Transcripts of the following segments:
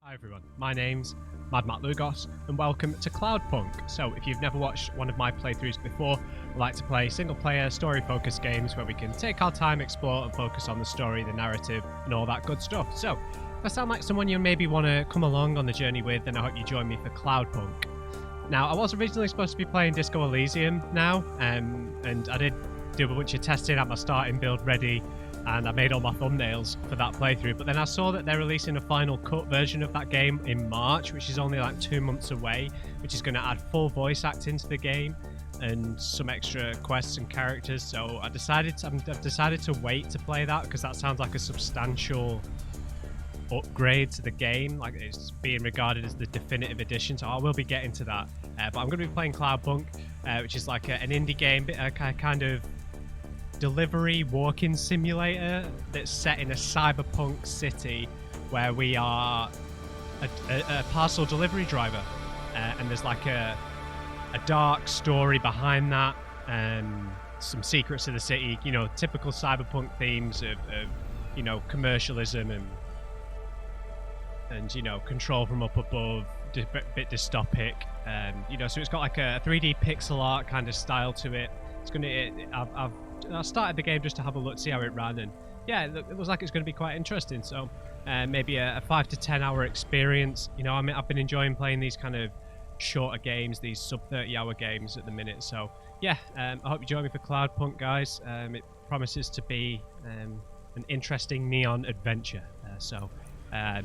Hi everyone, my name's MadMatt Lugos and welcome to Cloudpunk. So if you've never watched one of my playthroughs before, I like to play single player story focused games where we can take our time, explore and focus on the story, the narrative and all that good stuff. So if I sound like someone you maybe want to come along on the journey with, then I hope you join me for Cloudpunk. Now I was originally supposed to be playing Disco Elysium now, and I did do a bunch of testing, had my starting build ready, and I made all my thumbnails for that playthrough, but then I saw that they're releasing a final cut version of that game in March, which is only like 2 months away, which is going to add full voice acting to the game and some extra quests and characters. So I've decided to wait to play that because that sounds like a substantial upgrade to the game, like it's being regarded as the definitive edition, so I will be getting to that. But I'm going to be playing Cloudpunk, which is like an indie game, a kind of delivery walking simulator that's set in a cyberpunk city where we are a parcel delivery driver, and there's like a dark story behind that, and some secrets of the city, you know, typical cyberpunk themes of you know, commercialism and you know, control from up above, bit dystopic, you know, so it's got like a 3D pixel art kind of style to it. It's gonna I started the game just to have a look, see how it ran, and yeah, it looks like it's going to be quite interesting. So maybe a 5 to 10 hour experience. You know, I mean, I've been enjoying playing these kind of shorter games, these sub 30-hour games at the minute. So yeah, I hope you join me for Cloudpunk, guys. It promises to be an interesting neon adventure. Yeah,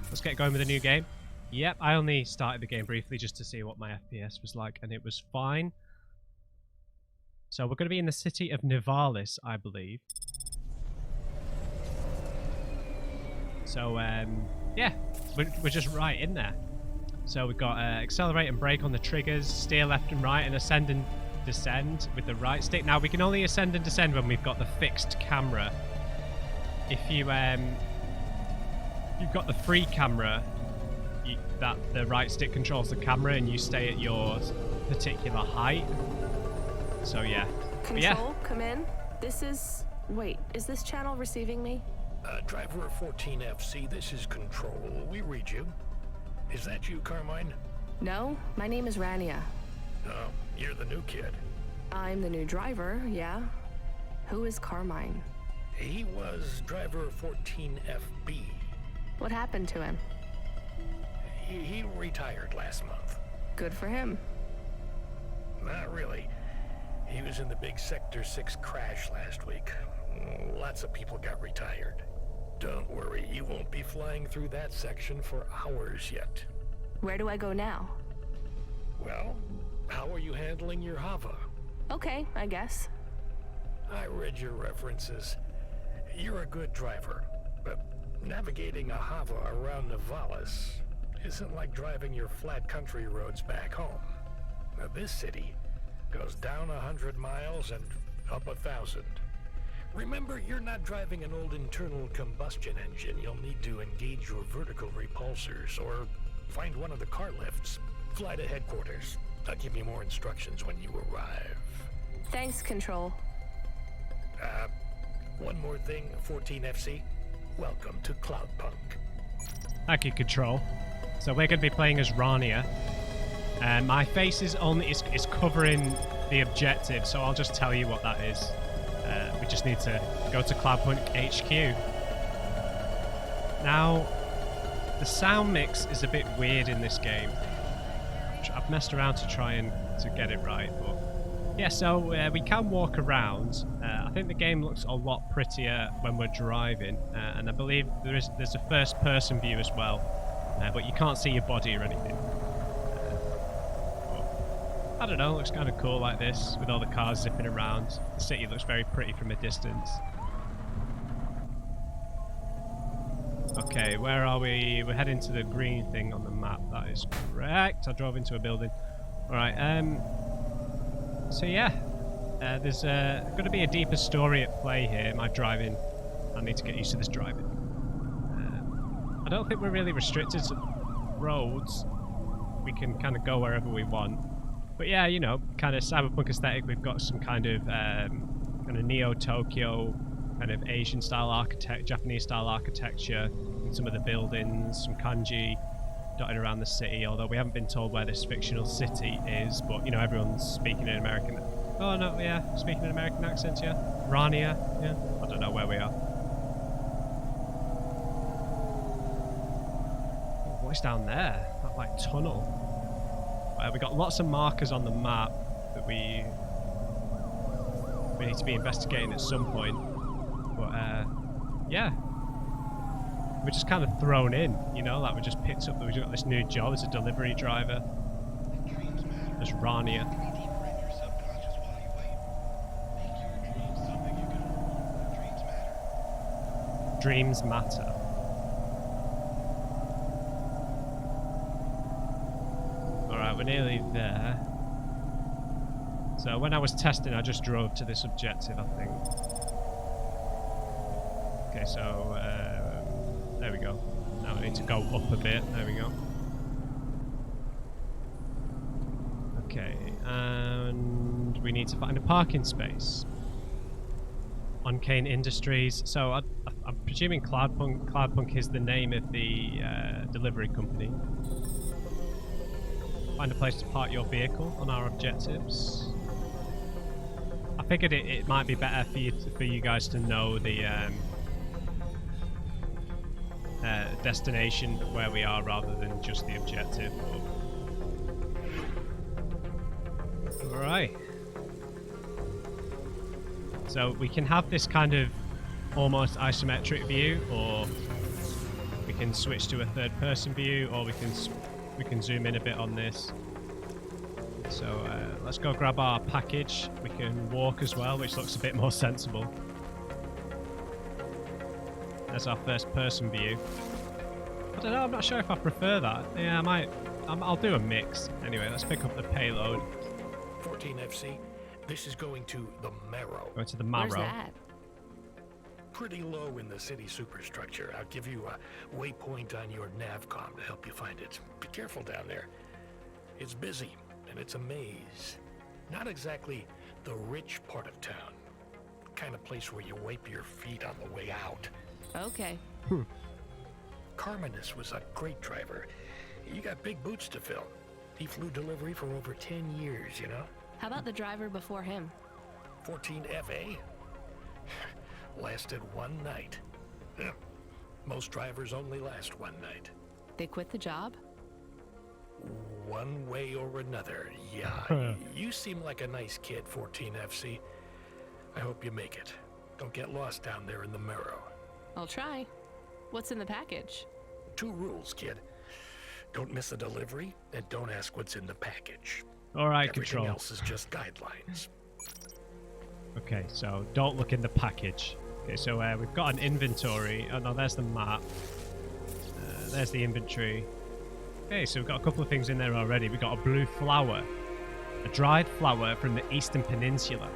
let's get going with the new game. Yep, I only started the game briefly just to see what my FPS was like, and it was fine. So we're going to be in the city of Nivalis, I believe. So, yeah, we're just right in there. So we've got accelerate and brake on the triggers, steer left and right, and ascend and descend with the right stick. Now, we can only ascend and descend when we've got the fixed camera. If you've got the free camera, the right stick controls the camera and you stay at your particular height. So yeah. Control, yeah. Come in. This is... Wait, is this channel receiving me? Driver 14FC, this is Control. We read you. Is that you, Carmine? No, my name is Rania. Oh, you're the new kid. I'm the new driver, yeah. Who is Carmine? He was driver 14FB. What happened to him? He retired last month. Good for him. Not really. He was in the big Sector 6 crash last week. Lots of people got retired. Don't worry, you won't be flying through that section for hours yet. Where do I go now? Well, how are you handling your Hava? Okay, I guess. I read your references. You're a good driver, but navigating a Hava around Nivalis isn't like driving your flat country roads back home. Now, this city goes down 100 miles and up 1,000. Remember, you're not driving an old internal combustion engine. You'll need to engage your vertical repulsors or find one of the car lifts. Fly to headquarters. I'll give you more instructions when you arrive. Thanks, Control. One more thing, 14FC. Welcome to Cloudpunk. Thank you, Control. So we're going to be playing as Rania. And my face is covering the objective, so I'll just tell you what that is. We just need to go to Cloudpunk HQ. Now, the sound mix is a bit weird in this game. I've messed around to try and to get it right, but yeah. So we can walk around. I think the game looks a lot prettier when we're driving, and I believe there's a first-person view as well, but you can't see your body or anything. I don't know, it looks kind of cool like this, with all the cars zipping around. The city looks very pretty from a distance. Okay, where are we? We're heading to the green thing on the map, that is correct. I drove into a building. Alright, so yeah, there's going to be a deeper story at play here. My driving, I need to get used to this driving. I don't think we're really restricted to roads. We can kind of go wherever we want. But yeah, you know, kind of cyberpunk aesthetic. We've got some kind of Neo-Tokyo, kind of Asian style architecture, Japanese style architecture, and some of the buildings, some kanji dotted around the city, although we haven't been told where this fictional city is, but, you know, everyone's speaking in American... Oh, no, yeah, speaking in American accents, yeah. Rania, yeah. I don't know where we are. Oh, what's down there? That, like, tunnel. We got lots of markers on the map that we need to be investigating at some point. But, yeah. We're just kind of thrown in, you know, like we just picked up that we got this new job as a delivery driver. There's Rania. Dreams matter. Alright, we're nearly there. So when I was testing, I just drove to this objective, I think. Okay, so there we go. Now I need to go up a bit. There we go. Okay, and we need to find a parking space. On Kane Industries. So I'm presuming Cloudpunk. Cloudpunk is the name of the delivery company. Find a place to park your vehicle on our objectives. I figured it might be better for you guys to know the destination where we are rather than just the objective. Alright. So we can have this kind of almost isometric view, or we can switch to a third person view, or we can zoom in a bit on this. So let's go grab our package. We can walk as well, which looks a bit more sensible. There's our first person view. I don't know, I'm not sure if I prefer that. Yeah, I'll do a mix. Anyway, let's pick up the payload. 14 FC, this is going to the Marrow. Go to the Marrow. Where's that? Pretty low in the city superstructure. I'll give you a waypoint on your navcom to help you find it. Be careful down there. It's busy, and it's a maze. Not exactly the rich part of town. Kind of place where you wipe your feet on the way out. Okay. Carmenus was a great driver. You got big boots to fill. He flew delivery for over 10 years, you know? How about the driver before him? 14 FA? Lasted one night. Most drivers only last one night. They quit the job? One way or another, yeah. You seem like a nice kid, 14 FC. I hope you make it. Don't get lost down there in the Marrow. I'll try. What's in the package? 2 rules, kid. Don't miss a delivery, and don't ask what's in the package. Alright, Everything Control. else is just guidelines. Okay, so don't look in the package. Okay, so we've got an inventory. Oh no, there's the map. There's the inventory. Okay, so we've got a couple of things in there already. We've got a blue flower. A dried flower from the Eastern Peninsula.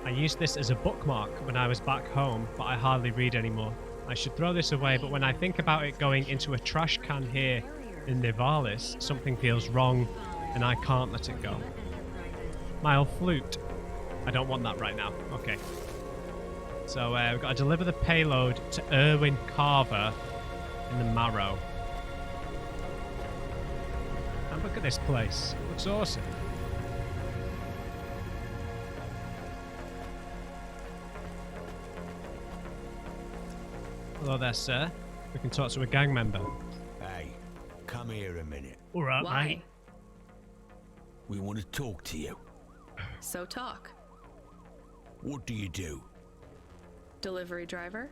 I used this as a bookmark when I was back home, but I hardly read anymore. I should throw this away, but when I think about it going into a trash can here in Nivalis, something feels wrong, and I can't let it go. My old flute. I don't want that right now. Okay. So we've got to deliver the payload to Erwin Carver in the Marrow. And look at this place. It looks awesome. Hello there, sir. We can talk to a gang member. Hey, come here a minute. All right, Why? mate. We want to talk to you. So talk. What do you do? Delivery driver?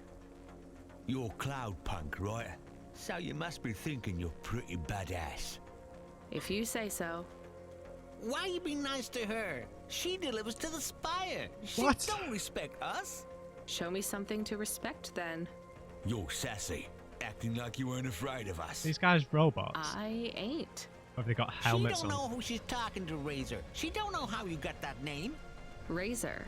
You're Cloudpunk, right? So you must be thinking you're pretty badass. If you say so. Why you be nice to her? She delivers to the spire. She What? don't respect us. Show me something to respect then. You're sassy, acting like you weren't afraid of us. These guys robots. I ain't. Or have they got helmets She don't on? know who she's talking to, Razor. She don't know how you got that name. Razor.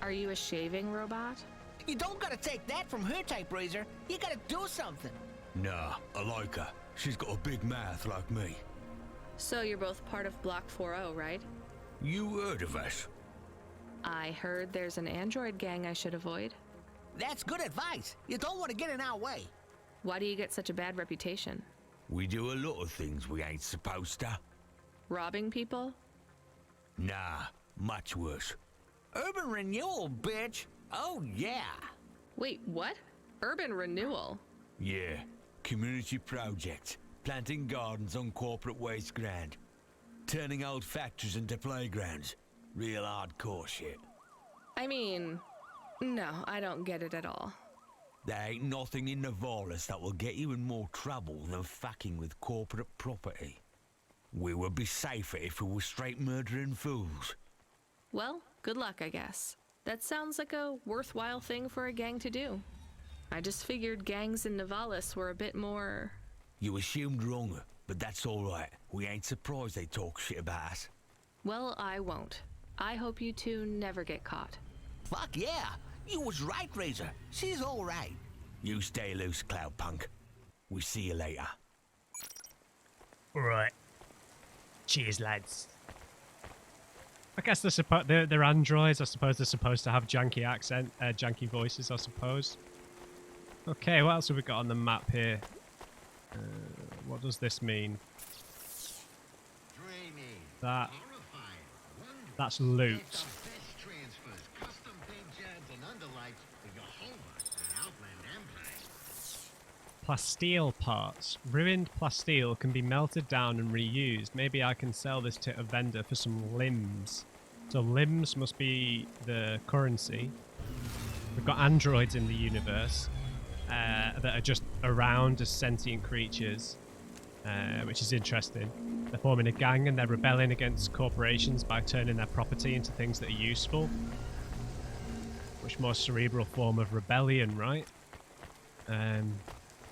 Are you a shaving robot? You don't gotta take that from her type, Razor. You gotta do something. Nah, I like her. She's got a big mouth like me. So you're both part of Block 40, right? You heard of us? I heard there's an android gang I should avoid. That's good advice. You don't want to get in our way. Why do you get such a bad reputation? We do a lot of things we ain't supposed to. Robbing people? Nah, much worse. Urban renewal, bitch. Oh, yeah. Wait, what? Urban renewal? Yeah, community projects. Planting gardens on corporate waste ground. Turning old factories into playgrounds. Real hardcore shit. I mean, no, I don't get it at all. There ain't nothing in Nivalis that will get you in more trouble than fucking with corporate property. We would be safer if we were straight murdering fools. Well, good luck, I guess. That sounds like a worthwhile thing for a gang to do. I just figured gangs in Nivalis were a bit more... You assumed wrong, but that's alright. We ain't surprised they talk shit about us. Well, I won't. I hope you two never get caught. Fuck yeah. You was right, Razor. She's all right. You stay loose, Cloudpunk. We see you later. Right. Cheers, lads. I guess they're androids. I suppose they're supposed to have janky accent, janky voices, I suppose. Okay, what else have we got on the map here? What does this mean? That's loot. Plasteel parts. Ruined plasteel can be melted down and reused. Maybe I can sell this to a vendor for some limbs. So limbs must be the currency. We've got androids in the universe that are just around as sentient creatures, which is interesting. They're forming a gang and they're rebelling against corporations by turning their property into things that are useful. Much more cerebral form of rebellion, right?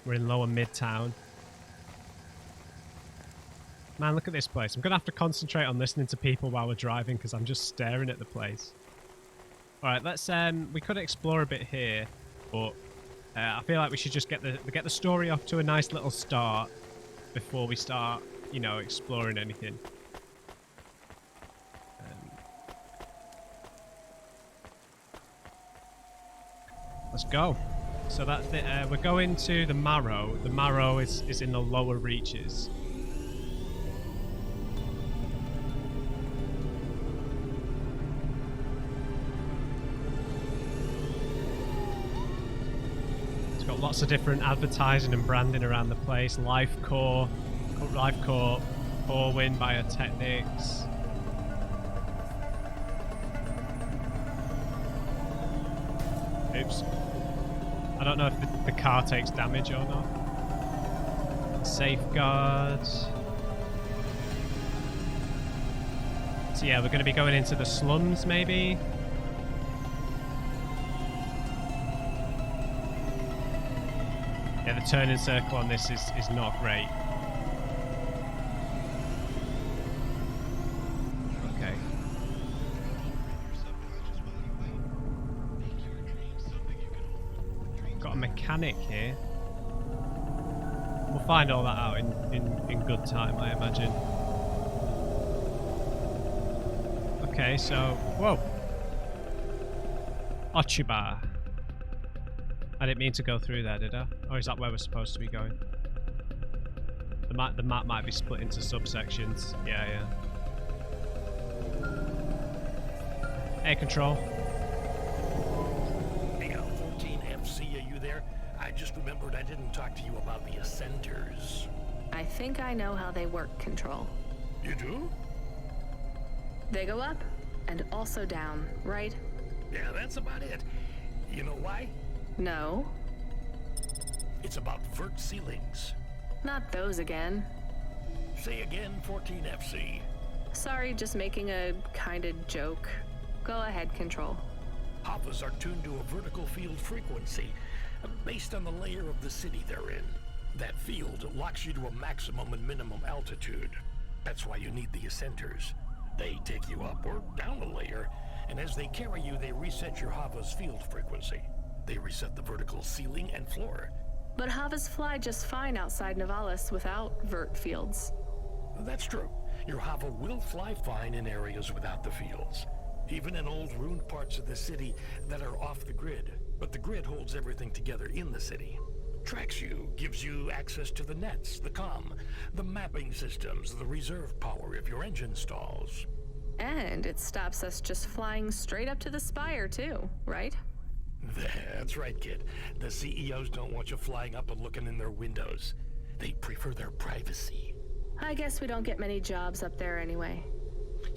We're in Lower Midtown. Man, look at this place. I'm going to have to concentrate on listening to people while we're driving because I'm just staring at the place. Alright, let's... we could explore a bit here, but I feel like we should just get the story off to a nice little start before we start, you know, exploring anything. Let's go. So that's it. We're going to the Marrow. The Marrow is in the lower reaches. It's got lots of different advertising and branding around the place. Life Core, Corwin, Biotechnics. Oops. I don't know if the car takes damage or not. Safeguards. So yeah, we're going to be going into the slums, maybe. Yeah, the turning circle on this is not great. Okay. Got a mechanic here. We'll find all that out in good time, I imagine. Okay, so... Whoa! Ochiba. I didn't mean to go through there, did I? Or is that where we're supposed to be going? The map might be split into subsections. Yeah. Air control. Hey, 14FC, are you there? I just remembered I didn't talk to you about the Ascenters. I think I know how they work, Control. You do? They go up and also down, right? Yeah, that's about it. You know why? No. It's about vert ceilings. Not those again. Say again, 14FC. Sorry, just making a kind of joke. Go ahead, Control. Havas are tuned to a vertical field frequency based on the layer of the city they're in. That field locks you to a maximum and minimum altitude. That's why you need the Ascenters. They take you up or down a layer, and as they carry you, they reset your Hava's field frequency. They reset the vertical ceiling and floor. But Havas fly just fine outside Nivalis without vert fields. That's true. Your Hava will fly fine in areas without the fields. Even in old ruined parts of the city that are off the grid. But the grid holds everything together in the city. Tracks you, gives you access to the nets, the comm, the mapping systems, the reserve power if your engine stalls. And it stops us just flying straight up to the spire, too, right? That's right, kid. The CEOs don't want you flying up and looking in their windows. They prefer their privacy. I guess we don't get many jobs up there anyway.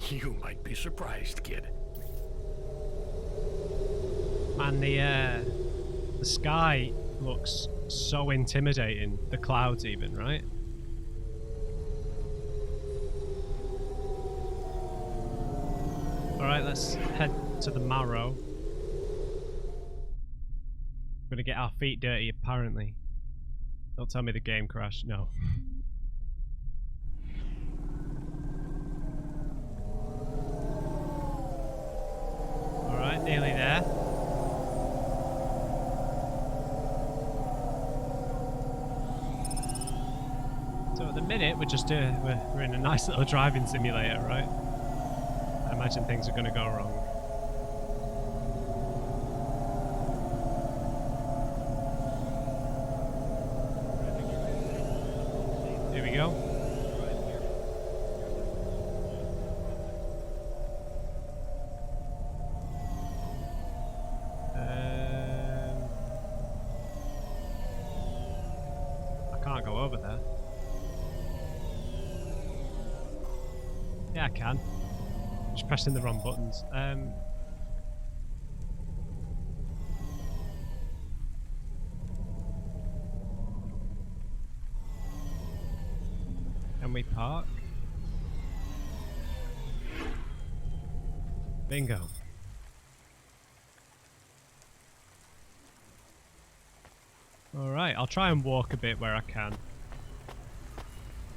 You might be surprised, kid. Man, the sky looks so intimidating. The clouds even, right? Alright, let's head to the Marrow. We're gonna get our feet dirty, apparently. Don't tell me the game crashed, no. Alright, nearly there. So at the minute, we're in a nice little driving simulator, right? I imagine things are going to go wrong. Here we go. I can't go over there. Yeah, I can. Just pressing the wrong buttons. Can we park? Bingo. Alright, I'll try and walk a bit where I can.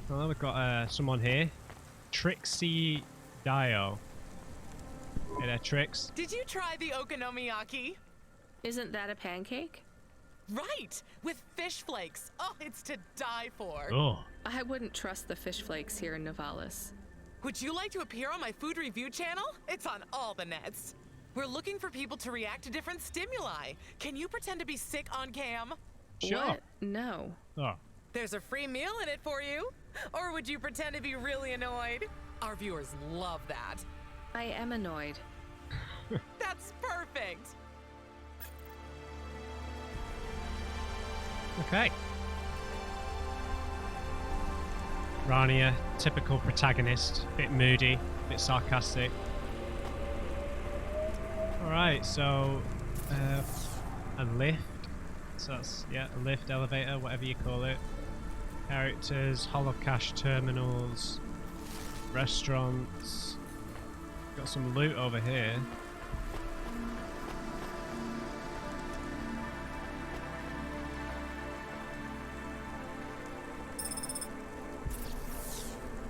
Well, we've got someone here. Trixie Dio. Hey there, Trix. Did you try the okonomiyaki? Isn't that a pancake? Right! With fish flakes. Oh, it's to die for. Oh. I wouldn't trust the fish flakes here in Nivalis. Would you like to appear on my food review channel? It's on all the nets. We're looking for people to react to different stimuli. Can you pretend to be sick on cam? Sure. What? No. Oh. There's a free meal in it for you. Or would you pretend to be really annoyed? Our viewers love that. I am annoyed. That's perfect. Okay. Rania, typical protagonist, bit moody, bit sarcastic. Alright, so a lift. So that's, yeah, a lift, elevator, whatever you call it. Characters, holocash terminals, restaurants. Got some loot over here.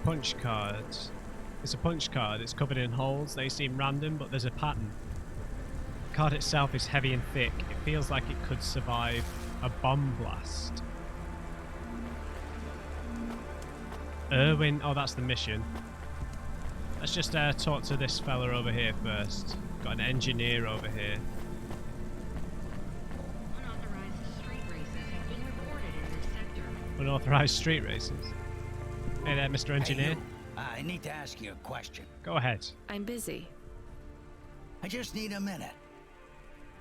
Punch cards. It's a punch card. It's covered in holes. They seem random, but there's a pattern. The card itself is heavy and thick. It feels like it could survive a bomb blast. Irwin. Oh, that's the mission. Let's just talk to this fella over here first. Got an engineer over here. Unauthorized street races have been reported in this sector. Unauthorized street races. Hey there, Mr. Engineer. Hey, I need to ask you a question. Go ahead. I'm busy. I just need a minute.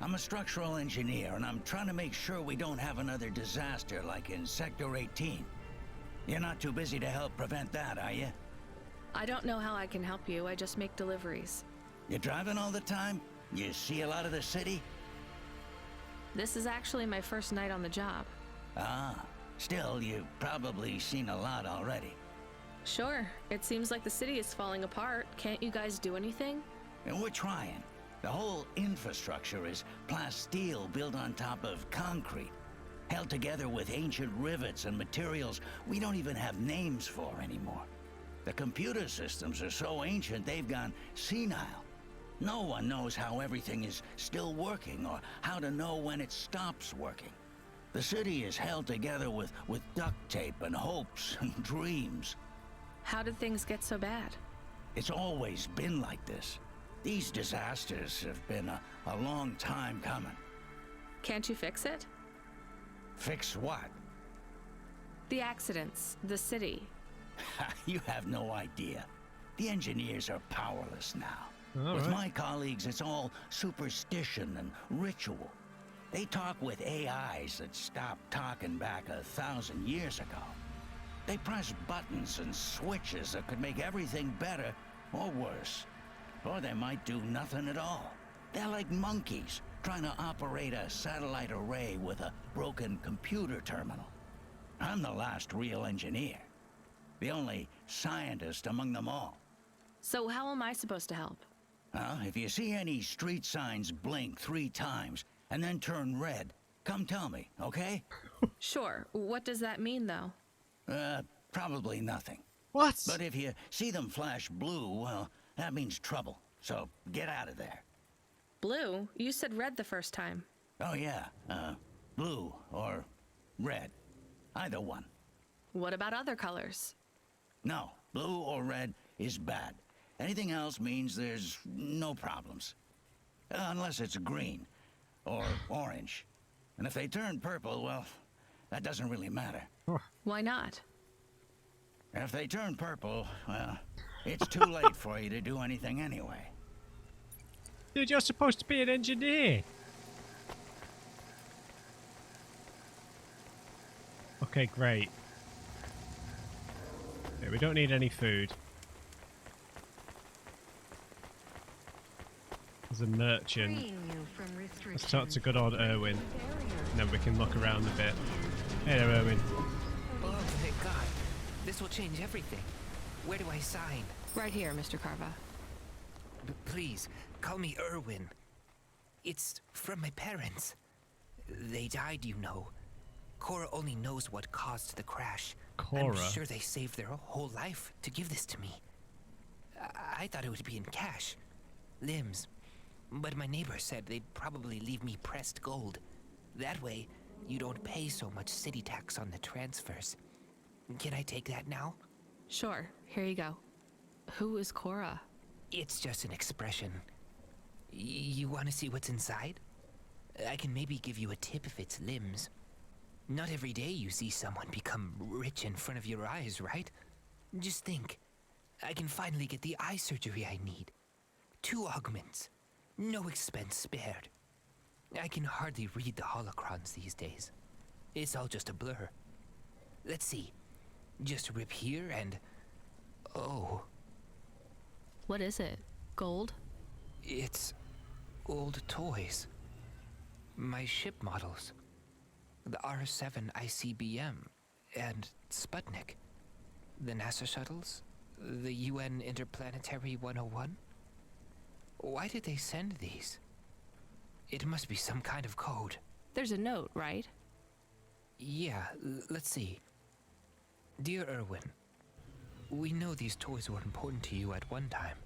I'm a structural engineer, and I'm trying to make sure we don't have another disaster like in Sector 18. You're not too busy to help prevent that, are you? I don't know how I can help you. I just make deliveries. You driving all the time? You see a lot of the city? This is actually my first night on the job. Ah, still, you've probably seen a lot already. Sure. It seems like the city is falling apart. Can't you guys do anything? And we're trying. The whole infrastructure is plasteel built on top of concrete, held together with ancient rivets and materials we don't even have names for anymore. The computer systems are so ancient they've gone senile. No one knows how everything is still working or how to know when it stops working. The city is held together with duct tape and hopes and dreams. How did things get so bad? It's always been like this. These disasters have been a long time coming. Can't you fix it? Fix what? The accidents, the city. You have no idea. The engineers are powerless now. All With right. my colleagues, it's all superstition and ritual. They talk with AIs that stopped talking back 1,000 years ago. They press buttons and switches that could make everything better or worse. Or they might do nothing at all. They're like monkeys trying to operate a satellite array with a broken computer terminal. I'm the last real engineer. The only scientist among them all. So how am I supposed to help? If you see any street signs blink 3 times and then turn red, come tell me, okay? Sure. What does that mean, though? Probably nothing. What? But if you see them flash blue, well, that means trouble. So get out of there. Blue? You said red the first time. Oh yeah, blue or red. Either one. What about other colors? No, blue or red is bad. Anything else means there's no problems. Unless it's green or orange. And if they turn purple, well, that doesn't really matter. Why not? If they turn purple, well, it's too late for you to do anything anyway. Dude, you're supposed to be an engineer. Okay, great. Okay, we don't need any food. There's a merchant. Freeing you from Let's talk to good old Irwin, barriers. and then we can look around a bit. Hey there, Irwin. Oh, thank God. This will change everything. Where do I sign? Right here, Mr. Carva. Please, call me Irwin. It's from my parents. They died, you know. Cora only knows what caused the crash. Cora? I'm sure they saved their whole life to give this to me. I thought it would be in cash. Limbs. But my neighbor said they'd probably leave me pressed gold. That way, you don't pay so much city tax on the transfers. Can I take that now? Sure. Here you go. Who is Cora? It's just an expression. You want to see what's inside? I can maybe give you a tip if it's limbs. Not every day you see someone become rich in front of your eyes, right? Just think. I can finally get the eye surgery I need. 2 augments. No expense spared. I can hardly read the holocrons these days. It's all just a blur. Let's see. Just rip here and... Oh, What is it? Gold? it's old toys. My ship models. The R7 ICBM and Sputnik. The NASA shuttles. The UN Interplanetary 101. Why did they send these? It must be some kind of code. There's a note, right? Yeah, let's see. Dear Irwin, we know these toys were important to you at one time.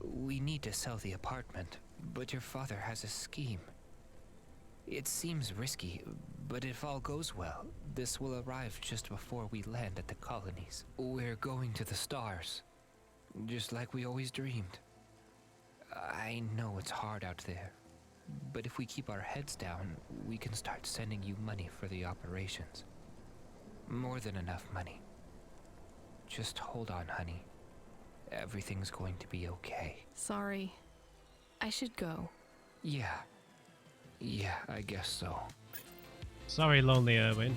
We need to sell the apartment, but your father has a scheme. It seems risky, but if all goes well, this will arrive just before we land at the colonies. We're going to the stars, just like we always dreamed. I know it's hard out there, but if we keep our heads down, we can start sending you money for the operations. More than enough money. Just hold on, honey. Everything's going to be okay. Sorry. I should go. Yeah, I guess so. Sorry, lonely Irwin.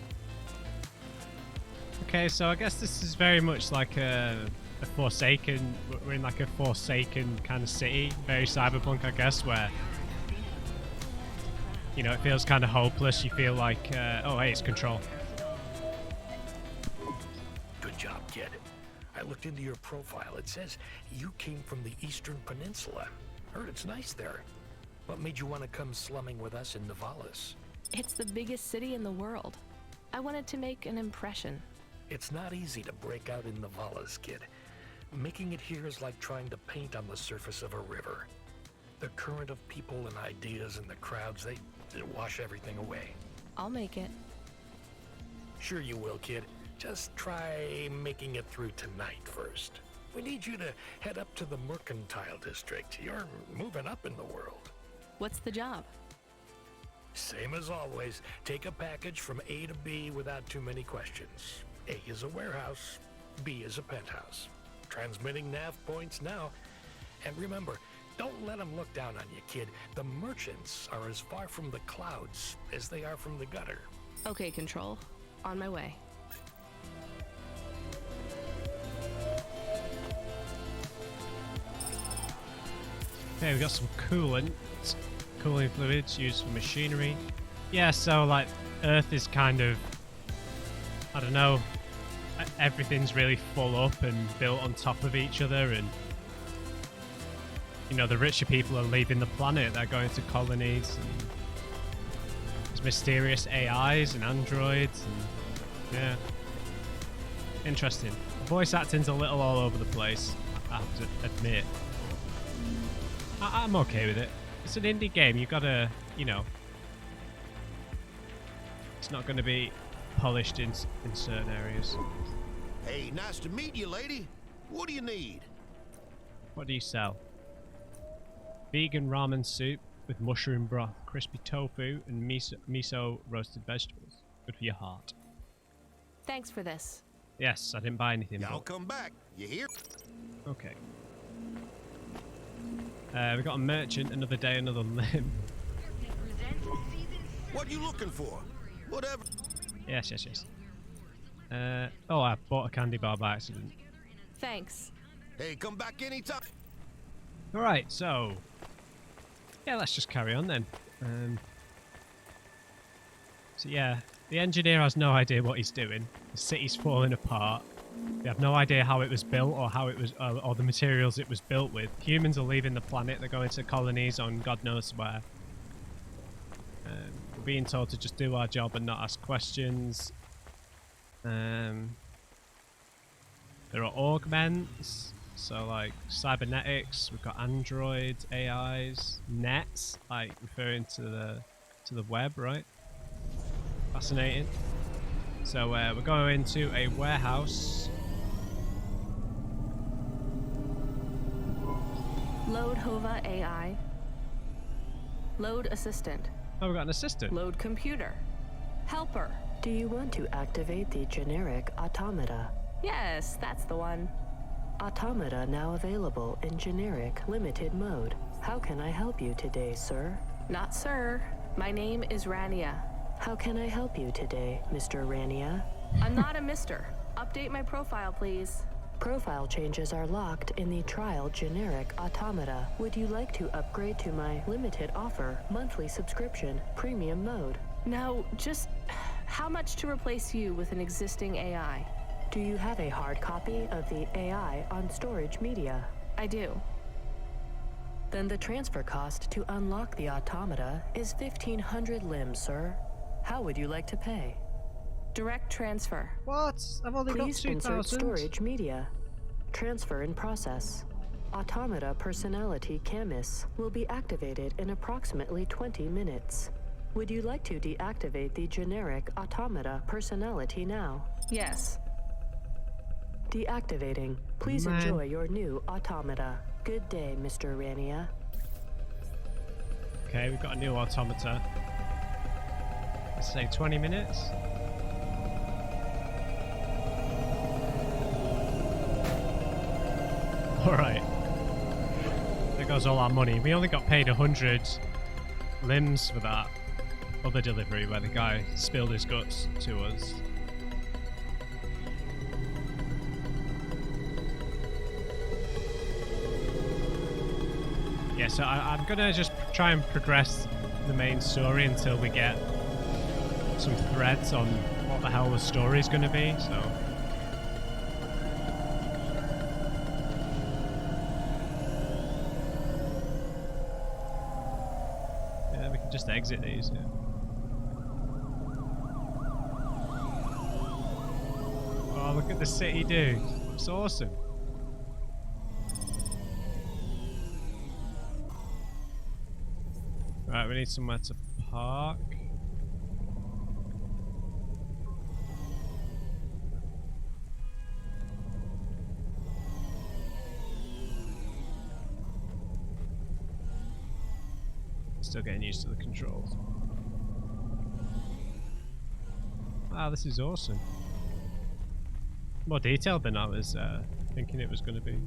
Okay, so I guess this is very much like a Forsaken. We're in like a Forsaken kind of city, very Cyberpunk, I guess, where you know it feels kind of hopeless. You feel like, oh hey, it's Control. Good job, kid. I looked into your profile. It says you came from the Eastern Peninsula. Heard it's nice there. What made you want to come slumming with us in Nivalis? It's the biggest city in the world. I wanted to make an impression. It's not easy to break out in Nivalis, kid. Making it here is like trying to paint on the surface of a river. The current of people and ideas and the crowds, they wash everything away. I'll make it. Sure you will, kid. Just try making it through tonight first. We need you to head up to the Mercantile District. You're moving up in the world. What's the job? Same as always, take a package from A to B without too many questions. A is a warehouse, B is a penthouse. Transmitting nav points now. And remember, don't let them look down on you, kid. The merchants are as far from the clouds as they are from the gutter. Okay, Control. On my way. Okay, we got some coolant. Cooling fluids used for machinery. Yeah, so like Earth is kind of, I don't know, everything's really full up and built on top of each other, and you know, the richer people are leaving the planet, they're going to colonies, and there's mysterious AIs and androids, and yeah, interesting. Voice acting's a little all over the place, I have to admit. I'm okay with it. It's an indie game, you gotta, you know, it's not going to be polished in certain areas. Hey, nice to meet you, lady. What do you need? What do you sell? Vegan ramen soup with mushroom broth, crispy tofu, and miso roasted vegetables. Good for your heart. Thanks for this. Yes, I didn't buy anything. Y'all come back. You hear? Okay. We got a merchant, another day, another limb. What you looking for? Whatever. Yes. Oh, I bought a candy bar by accident. Thanks. Hey, come back anytime. Alright, so yeah, let's just carry on then. So yeah, the engineer has no idea what he's doing. The city's falling apart. They have no idea how it was built or how it was, or the materials it was built with. Humans are leaving the planet. They're going to colonies on God knows where. We're being told to just do our job and not ask questions. There are augments, so like cybernetics. We've got androids, AIs, nets, like referring to the web, right? Fascinating. So we're going into a warehouse. Load Hova AI. Load Assistant. Oh, we've got an assistant. Load Computer. Helper. Do you want to activate the generic automata? Yes, that's the one. Automata now available in generic limited mode. How can I help you today, sir? Not sir. My name is Rania. How can I help you today, Mr. Rania? I'm not a mister. Update my profile, please. Profile changes are locked in the trial generic automata. Would you like to upgrade to my limited offer monthly subscription premium mode? Now, just how much to replace you with an existing AI? Do you have a hard copy of the AI on storage media? I do. Then the transfer cost to unlock the automata is 1,500 limbs, sir. How would you like to pay? Direct transfer. What? I've only got 2,000. Please insert storage media. Transfer in process. Automata personality Camus will be activated in approximately 20 minutes. Would you like to deactivate the generic automata personality now? Yes. Deactivating. Please enjoy your new automata. Good day, Mr. Rania. Okay, we've got a new automata. Let's say 20 minutes. Alright. There goes all our money. We only got paid 100 limbs for that other delivery where the guy spilled his guts to us. Yeah, so I'm gonna just try and progress the main story until we get some threads on what the hell the story's gonna be, so. Yeah, we can just exit these, yeah. Oh, look at the city, dude. It's awesome. Right, we need somewhere to park. Still getting used to the controls. Wow, this is awesome. More detailed than I was thinking it was going to be.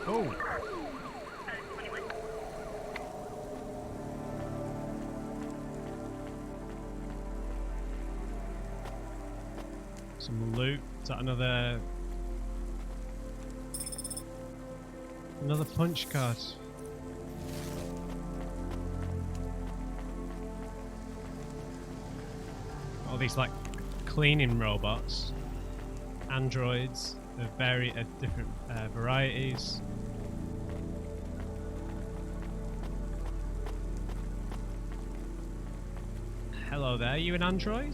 Oh! Some loot. Is that another punch card? All these like cleaning robots, androids of different varieties. Hello there, you an android?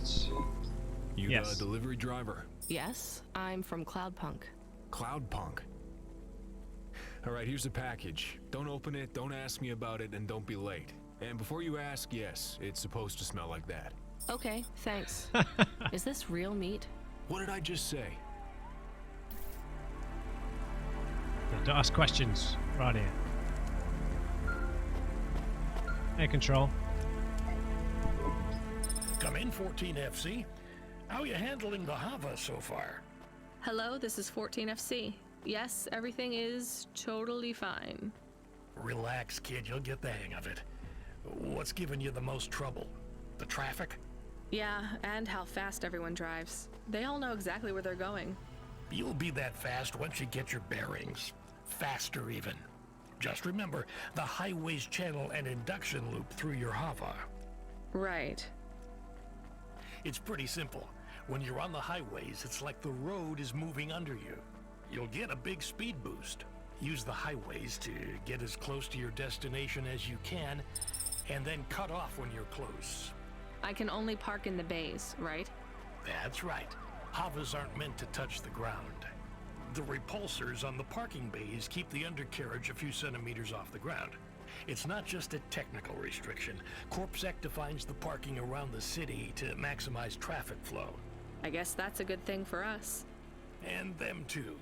You Yes. the delivery driver? Yes, I'm from Cloudpunk. Cloudpunk. Alright, here's the package. Don't open it, don't ask me about it, and don't be late. And before you ask, yes, it's supposed to smell like that. Okay, thanks. Is this real meat? What did I just say? Don't ask questions, Rania. Air control. Come in, 14FC. How you handling the Hava so far? Hello, this is 14FC. Yes, everything is totally fine. Relax, kid. You'll get the hang of it. What's giving you the most trouble? The traffic? Yeah, and how fast everyone drives. They all know exactly where they're going. You'll be that fast once you get your bearings. Faster, even. Just remember the highways channel and induction loop through your Hava. Right. It's pretty simple. When you're on the highways, it's like the road is moving under you. You'll get a big speed boost. Use the highways to get as close to your destination as you can, and then cut off when you're close. I can only park in the bays, right? That's right. Havas aren't meant to touch the ground. The repulsors on the parking bays keep the undercarriage a few centimeters off the ground. It's not just a technical restriction. CorpSec defines the parking around the city to maximize traffic flow. I guess that's a good thing for us. And them too.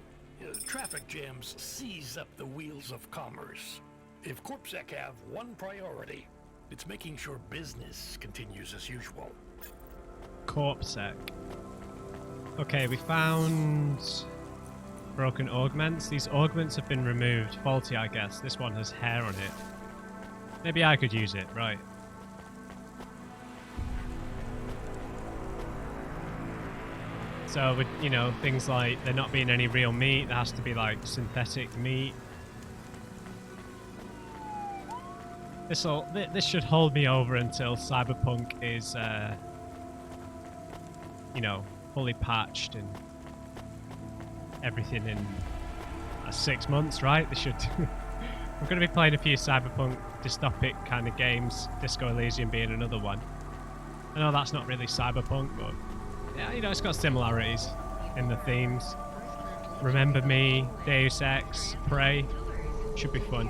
Traffic jams seize up the wheels of commerce. If CorpSec have one priority, it's making sure business continues as usual. CorpSec. Okay, we found broken augments. These augments have been removed. Faulty, I guess. This one has hair on it. Maybe I could use it, right? So, with, you know, things like there not being any real meat, there has to be like synthetic meat. This should hold me over until Cyberpunk is, you know, fully patched and everything in 6 months, right? They should. I'm going to be playing a few Cyberpunk dystopic kind of games, Disco Elysium being another one. I know that's not really Cyberpunk, but yeah, you know, it's got similarities in the themes. Remember Me, Deus Ex, Prey. Should be fun.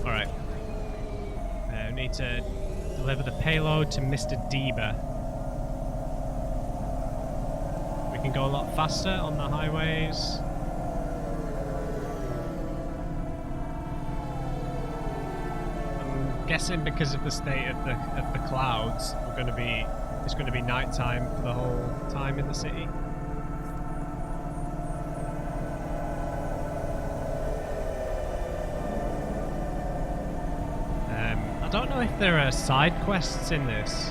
Alright. We need to deliver the payload to Mr. Dieber. We can go a lot faster on the highways. I'm guessing because of the state of the clouds, it's going to be nighttime for the whole time in the city. I don't know if there are side quests in this,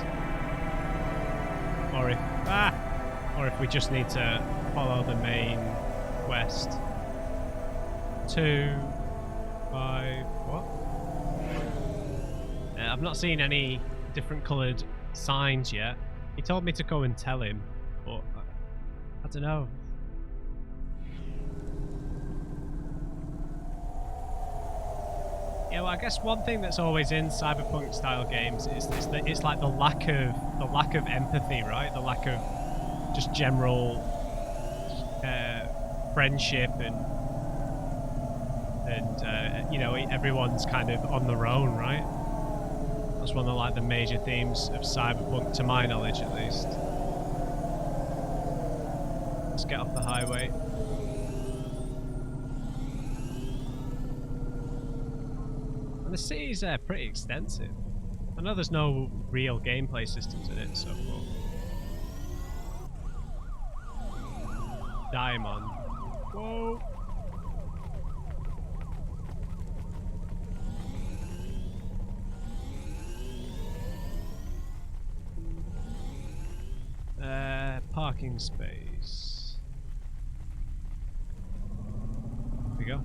or if we just need to follow the main quest. 2, 5, what? I've not seen any different coloured signs yet. He told me to go and tell him, but I don't know. Yeah, well, I guess one thing that's always in Cyberpunk style games is it's like the lack of empathy, right? The lack of just general friendship and you know, everyone's kind of on their own, right? That's one of like the major themes of Cyberpunk, to my knowledge at least. Let's get off the highway. And the city's pretty extensive. I know there's no real gameplay systems in it, so far. Diamond. Whoa! Parking space. There we go.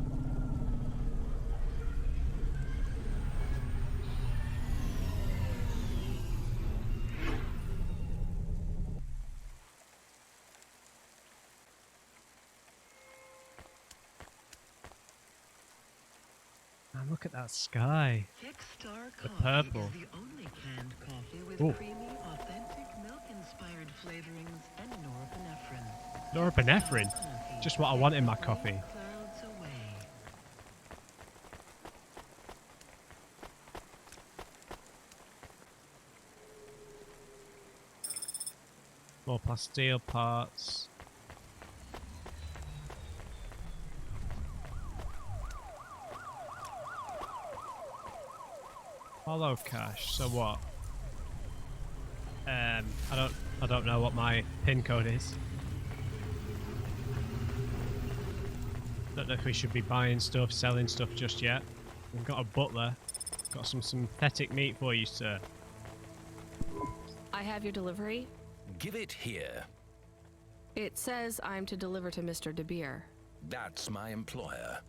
And look at that sky. The purple. Is the only canned coffee with Ooh. creamy, authentic milk-inspired flavorings and norepinephrine. Norepinephrine? Just what I want in my coffee. Clouds away. More plasteel parts. Hollow cache. So what? I don't know what my pin code is. Don't know if we should be buying stuff, selling stuff just yet. We've got a butler. Got some synthetic meat for you, sir. I have your delivery. Give it here. It says I'm to deliver to Mr. De Beer. That's my employer.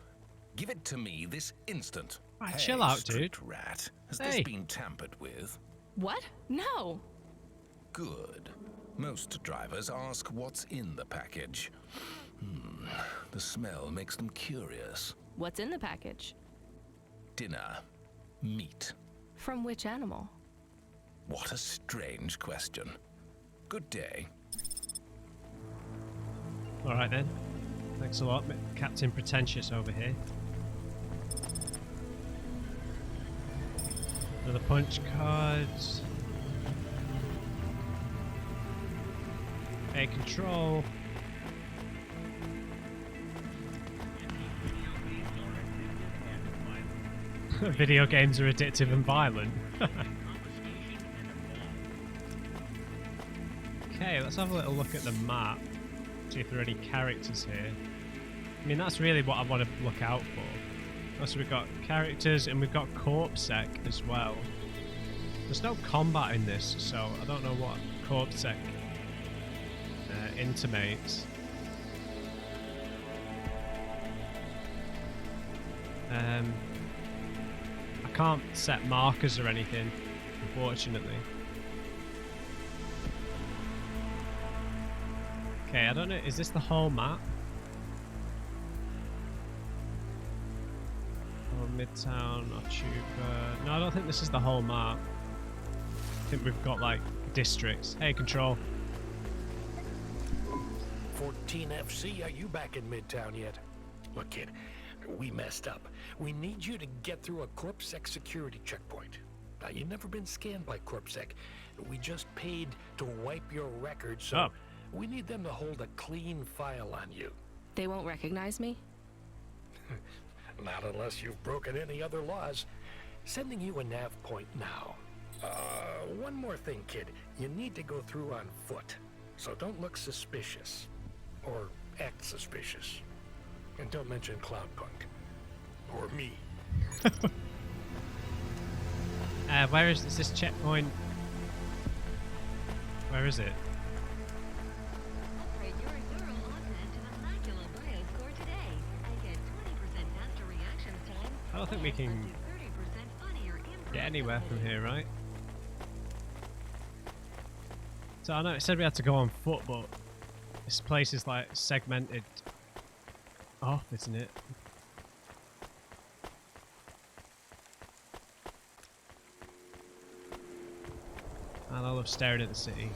Give it to me this instant. Right, hey, chill out, street dude. Rat. Has Hey. this been tampered with? What? No. Good. Most drivers ask what's in the package. The smell makes them curious. What's in the package? Dinner. Meat. From which animal? What a strange question. Good day. Alright then. Thanks a lot, Captain Pretentious over here. Another punch card. A control. Video games are addictive and violent. Okay, let's have a little look at the map. See if there are any characters here. I mean, that's really what I want to look out for. Also, we've got characters and we've got corpsec as well. There's no combat in this, so I don't know what corpsec intimates. I can't set markers or anything, unfortunately. Okay, I don't know, is this the whole map? Or Midtown, or Chupa? No, I don't think this is the whole map. I think we've got like districts. Hey, Control. 14 FC, are you back in Midtown yet? Look, kid, we messed up. We need you to get through a CorpSec security checkpoint. Now, you've never been scanned by CorpSec. We just paid to wipe your record, so we need them to hold a clean file on you. They won't recognize me? Not unless you've broken any other laws. Sending you a nav point now. One more thing, kid. You need to go through on foot, so don't look suspicious. Or act suspicious. And don't mention Cloudpunk. Or me. Where is this checkpoint? Where is it? Upgrade your neural augment to the Macula Bioscore today and get 20% faster reaction time. I don't think we can Up to 30% funnier get anywhere from here, right? So I know it said we had to go on foot, but this place is like segmented off, isn't it? And I love staring at the city.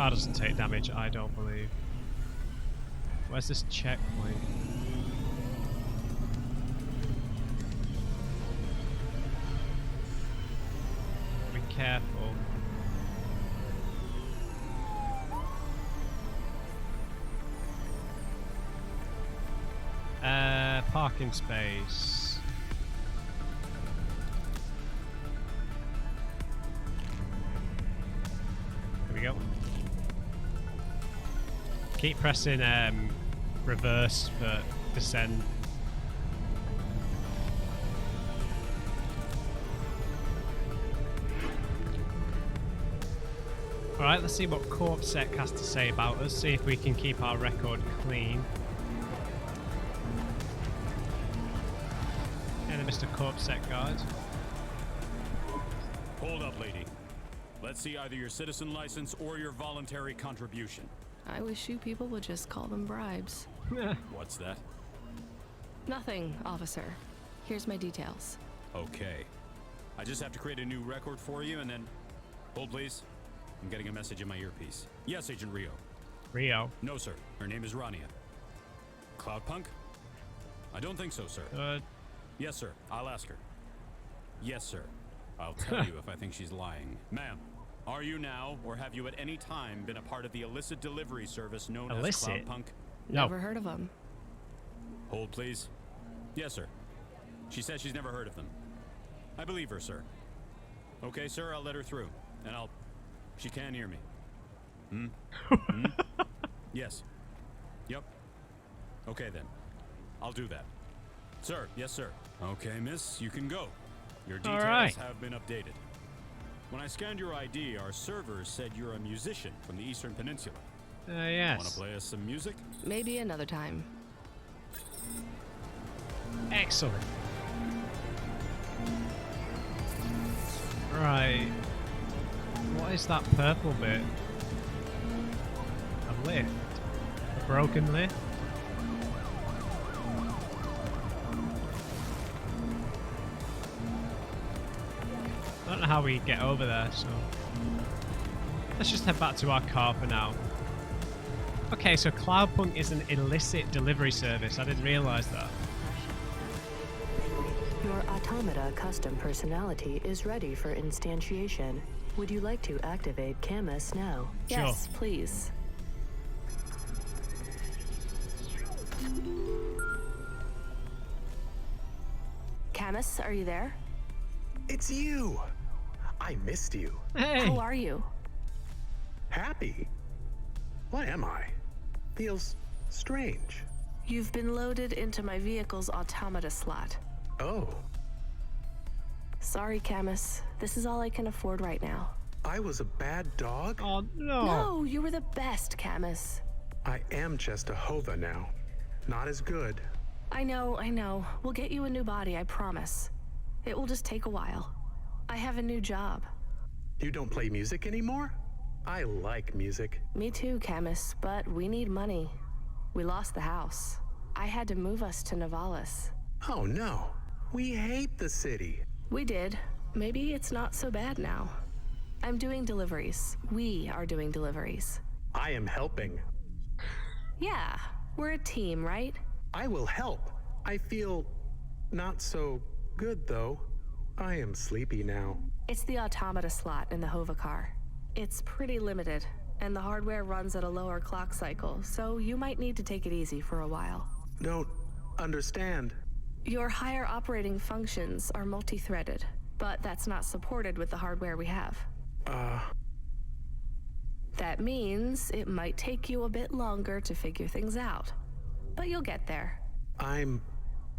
car doesn't take damage, I don't believe. Where's this checkpoint? Be careful. Parking space. There we go. Keep pressing reverse for descent. Alright, let's see what Corpsec has to say about us, see if we can keep our record clean. And Mr. Corpsec guard. Hold up, lady. Let's see either your citizen license or your voluntary contribution. I wish you people would just call them bribes. What's that? Nothing, officer. Here's my details. Okay. I just have to create a new record for you and then... Hold, please. I'm getting a message in my earpiece. Yes, Agent Rio. Rio? No, sir. Her name is Rania. Cloudpunk? I don't think so, sir. Yes, sir. I'll ask her. Yes, sir. I'll tell you if I think she's lying. Ma'am, are you now, or have you at any time been a part of the illicit delivery service known as Cloudpunk? No. Never heard of them. Hold, please. Yes, sir. She says she's never heard of them. I believe her, sir. Okay, sir, I'll let her through. And I'll... She can hear me. Yes. Yep. Okay, then. I'll do that. Sir, yes, sir. Okay, miss, you can go. Your details have been updated. When I scanned your ID, our servers said you're a musician from the Eastern Peninsula. Yes. Want to play us some music? Maybe another time. Excellent. Right. What is that purple bit? A lift? A broken lift? I don't know how we get over there, so... Let's just head back to our car for now. Okay, so Cloudpunk is an illicit delivery service. I didn't realise that. Your automata custom personality is ready for instantiation. Would you like to activate Camus now? Yes, please. Camus, are you there? It's you! I missed you. Hey! How are you? Happy? What am I? Feels strange. You've been loaded into my vehicle's automata slot. Oh. Sorry, Camus. This is all I can afford right now. I was a bad dog? Oh, no. No, you were the best, Camus. I am just a Hova now. Not as good. I know. We'll get you a new body, I promise. It will just take a while. I have a new job. You don't play music anymore? I like music. Me too, Camus, but we need money. We lost the house. I had to move us to Nivalis. Oh no. We hate the city. We did. Maybe it's not so bad now. I'm doing deliveries. We are doing deliveries. I am helping. Yeah, we're a team, right? I will help. I feel not so good, though. I am sleepy now. It's the automata slot in the Hova car. It's pretty limited, and the hardware runs at a lower clock cycle, so you might need to take it easy for a while. Don't understand. Your higher operating functions are multi-threaded, but that's not supported with the hardware we have. That means it might take you a bit longer to figure things out, but you'll get there. I'm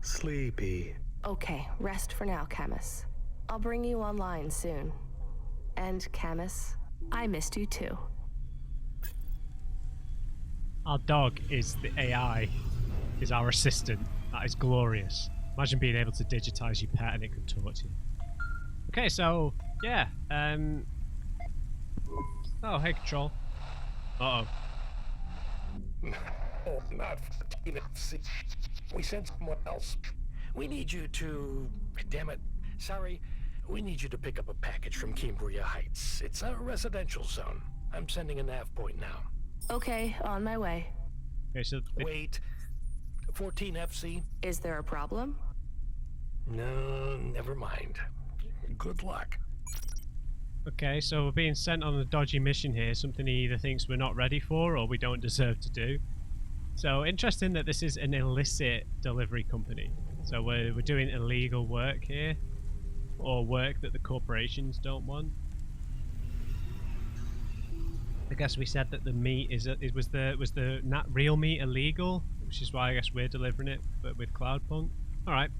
sleepy. Okay, rest for now, Camus. I'll bring you online soon. And Camus, I missed you too. Our dog is the AI, is our assistant. That is glorious. Imagine being able to digitize your pet and it could talk to you. Okay, so, yeah. Oh, hey, Control. Uh-oh. Oh, not see. We sent someone else. We need you to... Damn it. Sorry. We need you to pick up a package from Cambria Heights. It's a residential zone. I'm sending a nav point now. Okay, on my way. Okay, so Wait. 14 FC? Is there a problem? No, never mind. Good luck. Okay, so we're being sent on a dodgy mission here, something he either thinks we're not ready for or we don't deserve to do. So interesting that this is an illicit delivery company. So we're doing illegal work here, or work that the corporations don't want. I guess we said that the meat was the not real meat illegal, which is why I guess we're delivering it, but with Cloudpunk. All right.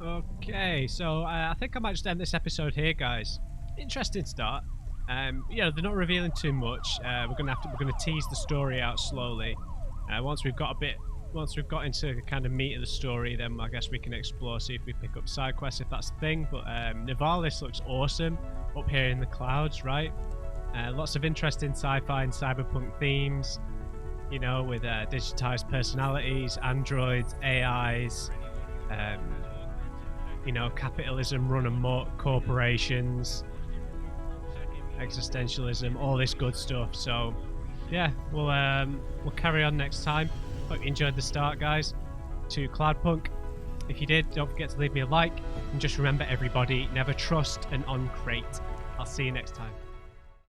Okay, so I think I might just end this episode here, guys. Interesting start. Yeah, they're not revealing too much. We're gonna tease the story out slowly. Once we've got into the kind of meat of the story, then I guess we can explore, see if we pick up side quests if that's the thing. But Nivalis looks awesome up here in the clouds, right? Lots of interesting sci-fi and cyberpunk themes. You know, with digitized personalities, androids, AIs. You know, capitalism run amok, corporations, existentialism, all this good stuff. So, yeah, we'll carry on next time. Hope you enjoyed the start, guys, to Cloudpunk. If you did, don't forget to leave me a like, and just remember, everybody, never trust an on-crate. I'll see you next time.